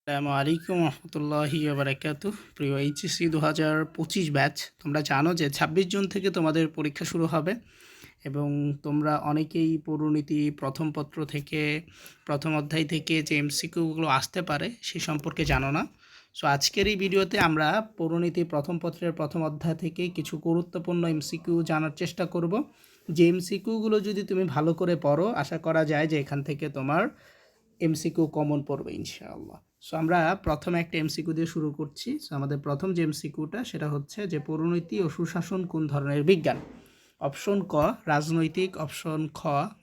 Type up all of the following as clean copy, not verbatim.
আসসালামু আলাইকুম রহমতুল্লাহি বারাকাতুহ। প্রিয় এইচএসসি 2025 ব্যাচ, তোমরা জানো যে 26 জুন থেকে তোমাদের পরীক্ষা শুরু হবে এবং তোমরা অনেকেই পৌরনীতি প্রথম পত্র থেকে প্রথম অধ্যায় থেকে যে এমসিকিউগুলো আসতে পারে সে সম্পর্কে জানো না। সো আজকের এই ভিডিওতে আমরা পৌরনীতি প্রথম পত্রের প্রথম অধ্যায় থেকে কিছু গুরুত্বপূর্ণ এমসিকিউ জানার চেষ্টা করব। যে এমসিকিউগুলো যদি তুমি ভালো করে পড়ো, আশা করা যায় যে এখান থেকে তোমার এমসিকিউ কমন পড়বে ইনশাআল্লাহ। সো আমরা প্রথমে একটা এমসিকিউ দিয়ে শুরু করছি। সো আমাদের প্রথম যে এমসিকিউটা সেটা হচ্ছে যে পৌরনীতি ও সুশাসন কোন ধরনের বিজ্ঞান? অপশন ক রাজনৈতিক, অপশন খ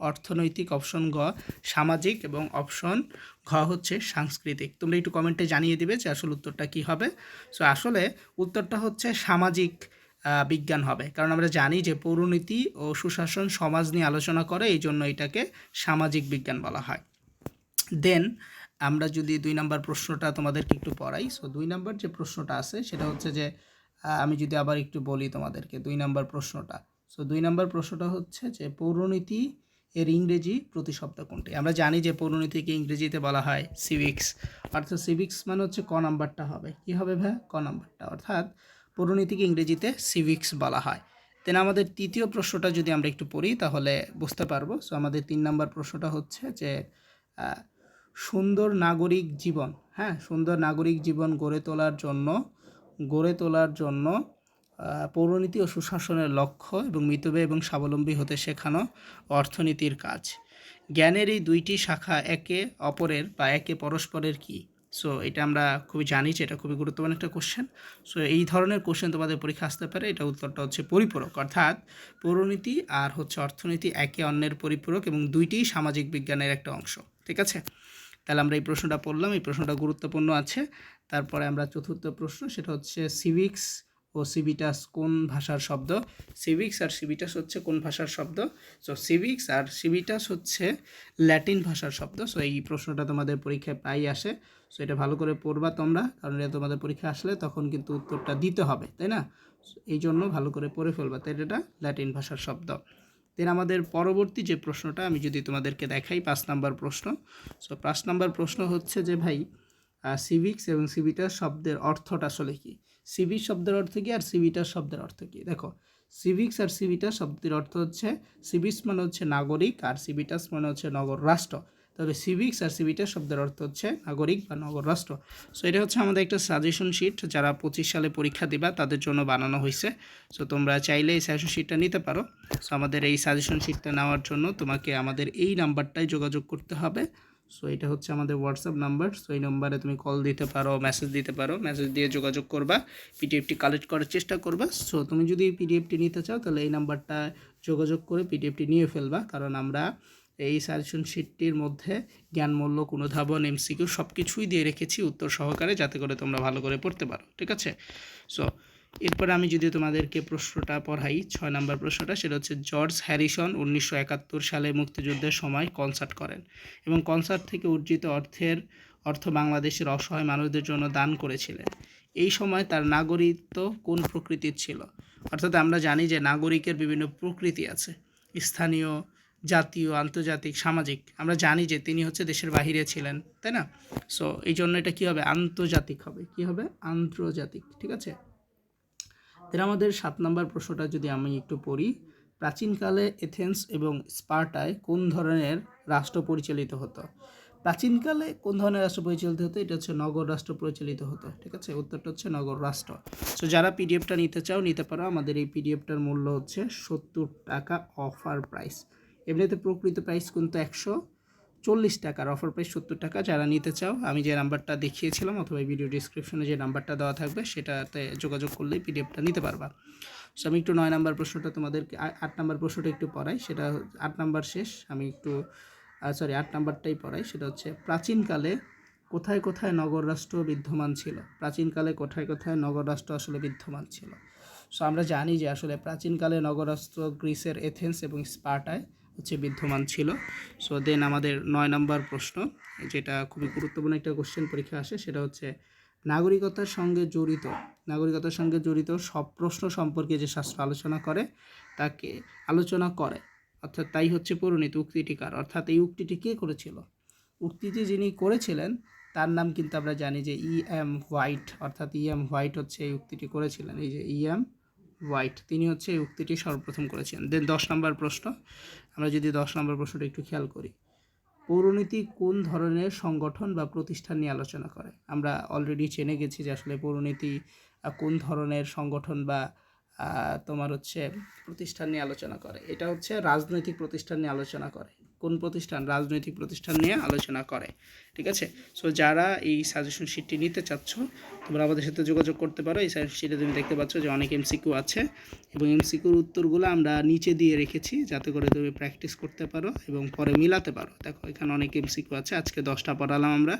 অর্থনৈতিক, অপশন গ সামাজিক এবং অপশন ঘ হচ্ছে সাংস্কৃতিক। তোমরা একটু কমেন্টে জানিয়ে দিবে যে আসলে উত্তরটা কী হবে। সো আসলে উত্তরটা হচ্ছে সামাজিক বিজ্ঞান হবে, কারণ আমরা জানি যে পৌরনীতি ও সুশাসন সমাজ নিয়ে আলোচনা করে, এই জন্য এটাকে সামাজিক বিজ্ঞান বলা হয়। দেন আমরা যদি 2 নম্বর প্রশ্নটা তোমাদেরকে একটু পড়াই। সো 2 নম্বর যে প্রশ্নটা আছে সেটা হচ্ছে যে আমি যদি আবার একটু বলি তোমাদেরকে 2 নম্বর প্রশ্নটা। সো 2 নম্বর প্রশ্নটা হচ্ছে যে পৌরনীতি এর ইংরেজি প্রতিশব্দ কোনটি? আমরা জানি যে পৌরনীতিকে ইংরেজিতে বলা হয় সিভিক্স, অর্থাৎ সিভিক্স মানে হচ্ছে ক নাম্বারটা হবে। কি হবে ভাই? ক নাম্বারটা, অর্থাৎ পৌরনীতিকে ইংরেজিতে সিভিক্স বলা হয়। দেন আমাদের তৃতীয় প্রশ্নটা যদি আমরা একটু পড়ি তাহলে বুঝতে পারবো। সো আমাদের 3 নম্বর প্রশ্নটা হচ্ছে যে সুন্দর নাগরিক জীবন, সুন্দর নাগরিক জীবন গড়ে তোলার জন্য পৌরনীতি ও সুশাসনের লক্ষ্য এবং মিতব্যয়ী এবং স্বাবলম্বী হতে শেখানো অর্থনীতির কাজ। জ্ঞানের এই দুইটি শাখা একে অপরের বা একে পরস্পরের কি? সো এটা আমরা খুবই জানি যে এটা খুবই গুরুত্বপূর্ণ একটা কোশ্চেন। সো এই ধরনের কোশ্চেন তোমাদের পরীক্ষা আসতে পারে। এটা উত্তরটা হচ্ছে পরিপূরক, অর্থাৎ পৌরনীতি আর হচ্ছে অর্থনীতি একে অন্যের পরিপূরক এবং দুইটিই সামাজিক বিজ্ঞানের একটা অংশ। ঠিক আছে, তাহলে আমরা এই প্রশ্নটা পড়লাম, এই প্রশ্নটা গুরুত্বপূর্ণ আছে। তারপরে আমরা চতুর্থ প্রশ্ন, সেটা হচ্ছে সিভিক্স ও সিভিটাস কোন ভাষার শব্দ? সিভিক্স আর সিভিটাস হচ্ছে কোন ভাষার শব্দ? সো সিভিক্স আর সিভিটাস হচ্ছে ল্যাটিন ভাষার শব্দ। সো এই প্রশ্নটা তোমাদের পরীক্ষায় প্রায়ই আসে। সো এটা ভালো করে পড়বা তোমরা, কারণ এটা তোমাদের পরীক্ষা আসলে তখন কিন্তু উত্তরটা দিতে হবে, তাই না? এই জন্য ভালো করে পড়ে ফেলবা, তাই এটা ল্যাটিন ভাষার শব্দ। দেন আমাদের পরবর্তী যে প্রশ্নটা আমি যদি তোমাদেরকে দেখাই, 5 নাম্বার প্রশ্ন। সো 5 নাম্বার প্রশ্ন হচ্ছে যে ভাই সিভিক্স এবং সিভিটাস শব্দের অর্থটা আসলে কি? সিভিক শব্দের অর্থ কি আর সিভিটাস শব্দের অর্থ কি? দেখো, সিভিক্স আর সিভিটাস শব্দের অর্থ হচ্ছে, সিভিক্স মানে হচ্ছে নাগরিক আর সিভিটাস মানে হচ্ছে নগর রাষ্ট্র। তবে সিভিক্স আর সিভিটাস শব্দের অর্থ হচ্ছে নাগরিক বা নগর রাষ্ট্র। সো এটা হচ্ছে আমাদের একটা সাজেশন শিট, যারা 25 সালে পরীক্ষা দিবা তাদের জন্য বানানো হয়েছে। সো তোমরা চাইলে এই সাজেশন শিটটা নিতে পারো। সো আমাদের এই সাজেশন শিটটা নেওয়ার জন্য তোমাকে আমাদের এই নাম্বারটায় যোগাযোগ করতে হবে। সো এটা হচ্ছে আমাদের হোয়াটসঅ্যাপ নাম্বার। সো এই নাম্বারে তুমি কল দিতে পারো, মেসেজ দিতে পারো, মেসেজ দিয়ে যোগাযোগ করবা, পিডিএফটি কালেক্ট করার চেষ্টা করবা। সো তুমি যদি পিডিএফটি নিতে চাও তাহলে এই নাম্বারটা যোগাযোগ করে পিডিএফটি নিয়ে ফেলবা, কারণ আমরা এই সাজেশন শিটটির মধ্যে জ্ঞানমূলক, অনুধাবন, এমসিকিউ সব কিছুই দিয়ে রেখেছি উত্তর সহকারে, যাতে করে তোমরা ভালো করে পড়তে পারো। ঠিক আছে, সো এরপরে আমি যদি তোমাদেরকে প্রশ্নটা পড়াই, 6 নম্বর প্রশ্নটা, সেটা হচ্ছে জর্জ হ্যারিসন 1971 সালে মুক্তিযুদ্ধের সময় কনসার্ট করেন এবং কনসার্ট থেকে অর্জিত অর্থ বাংলাদেশের অসহায় মানুষদের জন্য দান করেছিলেন। এই সময় তার নাগরিকত্ব কোন প্রকৃতির ছিল? অর্থাৎ আমরা জানি যে নাগরিকের বিভিন্ন প্রকৃতি আছে, স্থানীয়, জাতীয়, আন্তর্জাতিক, সামাজিক। আমরা জানি যে তিনি হচ্ছে দেশের বাহিরে ছিলেন, তাই না? সো এই জন্য এটা কী হবে? আন্তর্জাতিক হবে। কি হবে? আন্তর্জাতিক। ঠিক আছে, তাহলে আমাদের 7 নম্বর প্রশ্নটা যদি আমি একটু পড়ি, প্রাচীনকালে এথেন্স এবং স্পার্টায় কোন ধরনের রাষ্ট্র পরিচালিত হতো? প্রাচীনকালে কোন ধরনের রাষ্ট্র পরিচালিত হতো? এটা হচ্ছে নগর রাষ্ট্র পরিচালিত হতো। ঠিক আছে, উত্তরটা হচ্ছে নগর রাষ্ট্র। সো যারা পিডিএফটা নিতে চাও নিতে পারো। আমাদের এই পিডিএফটার মূল্য হচ্ছে 70 টাকা অফার প্রাইস। এমনিতে প্রকৃত প্রাইস কিন্তু 140 টাকার, অফার প্রাইস 70 টাকা। যারা নিতে চাও আমি যে নাম্বারটা দেখিয়েছিলাম অথবা ভিডিও ডিসক্রিপশনে যে নাম্বারটা দেওয়া থাকবে সেটাতে যোগাযোগ করলেই পিডিএফটা নিতে পারবা। সো আমি একটু 9 নম্বর প্রশ্নটা তোমাদেরকে, 8 নম্বর প্রশ্নটা একটু পড়াই। সেটা 8 নম্বর শেষ, আমি একটু 8 নম্বরটাই পড়াই। সেটা হচ্ছে প্রাচীনকালে কোথায় কোথায় নগর রাষ্ট্র বিদ্যমান ছিল? প্রাচীনকালে কোথায় কোথায় নগর রাষ্ট্র আসলে বিদ্যমান ছিল? সো আমরা জানি যে আসলে প্রাচীনকালে নগর রাষ্ট্র গ্রিসের এথেন্স এবং স্পার্টায় হচ্ছে বিদ্যমান ছিল। সো দেন আমাদের 9 নম্বর প্রশ্ন, যেটা খুবই গুরুত্বপূর্ণ একটা কোশ্চেন পরীক্ষা আসে, সেটা হচ্ছে নাগরিকতার সঙ্গে জড়িত সব প্রশ্ন সম্পর্কে যে শাস্ত্র আলোচনা করে, অর্থাৎ তাই হচ্ছে পৌরনীতি। উক্তিটি কার? অর্থাৎ এই উক্তিটি কে করেছিল? উক্তিটি যিনি করেছিলেন তার নাম কিন্তু আমরা জানি যে E.M. হোয়াইট, অর্থাৎ E.M. হোয়াইট হচ্ছে এই উক্তিটি করেছিলেন। এই যে E.M. হোয়াইট, তিনি হচ্ছে এই উক্তিটি সর্বপ্রথম করেছেন। দেন 10 নম্বর প্রশ্ন, আমরা যদি 10 নম্বর প্রশ্নটা একটু খেয়াল করি, পৌরনীতি কোন ধরনের সংগঠন বা প্রতিষ্ঠান নিয়ে আলোচনা করে? আমরা অলরেডি জেনে গেছি যে আসলে পৌরনীতি কোন ধরনের সংগঠন বা তোমার হচ্ছে প্রতিষ্ঠান নিয়ে আলোচনা করে। এটা হচ্ছে রাজনৈতিক প্রতিষ্ঠান নিয়ে আলোচনা করে। কোন প্রতিষ্ঠান? রাজনৈতিক প্রতিষ্ঠান নিয়ে আলোচনা করে। ঠিক আছে, সো যারা এই সাজেশন শিটটি নিতে চাচ্ছ তোমরা আমাদের সাথে যোগাযোগ করতে পারো। এই সাজেশন শিটে তুমি দেখতে পাচ্ছ যে অনেক এমসিকিউ আছে এবং এমসিকিউর উত্তরগুলো আমরা নিচে দিয়ে রেখেছি যাতে করে তুমি প্র্যাকটিস করতে পারো এবং পরে মিলাতে পারো। দেখো এখানে অনেক এমসিকিউ আছে, আজকে 10টা পড়ালাম আমরা,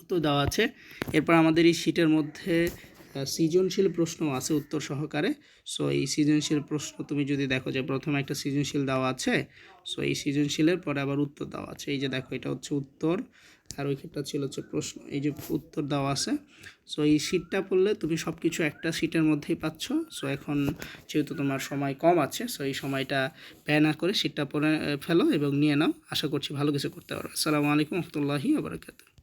উত্তর দেওয়া আছে। এরপর আমাদের এই শিটের মধ্যে সৃজনশীল প্রশ্ন আছে উত্তর সহকারে। সো এই সৃজনশীল প্রশ্ন তুমি যদি দেখো যে প্রথমে একটা সৃজনশীল দেওয়া আছে, সো এই সৃজনশীলের পরে আবার উত্তর দেওয়া আছে। এই যে দেখো এটা হচ্ছে উত্তর আর ওইখানটা ছিল হচ্ছে প্রশ্ন, এই যে উত্তর দেওয়া আছে। সো এই শিটটা পড়লে তুমি সব কিছু একটা শিটের মধ্যেই পাচ্ছ। সো এখন যেহেতু তোমার সময় কম আছে, সো এই সময়টা ব্যয় না করে শিটটা পড়ে ফেলো এবং নিয়ে নাও। আশা করছি ভালো কিছু করতে পারো। আসসালামু আলাইকুম রহমতুল্লাহি ওয়া বারাকাতুহু।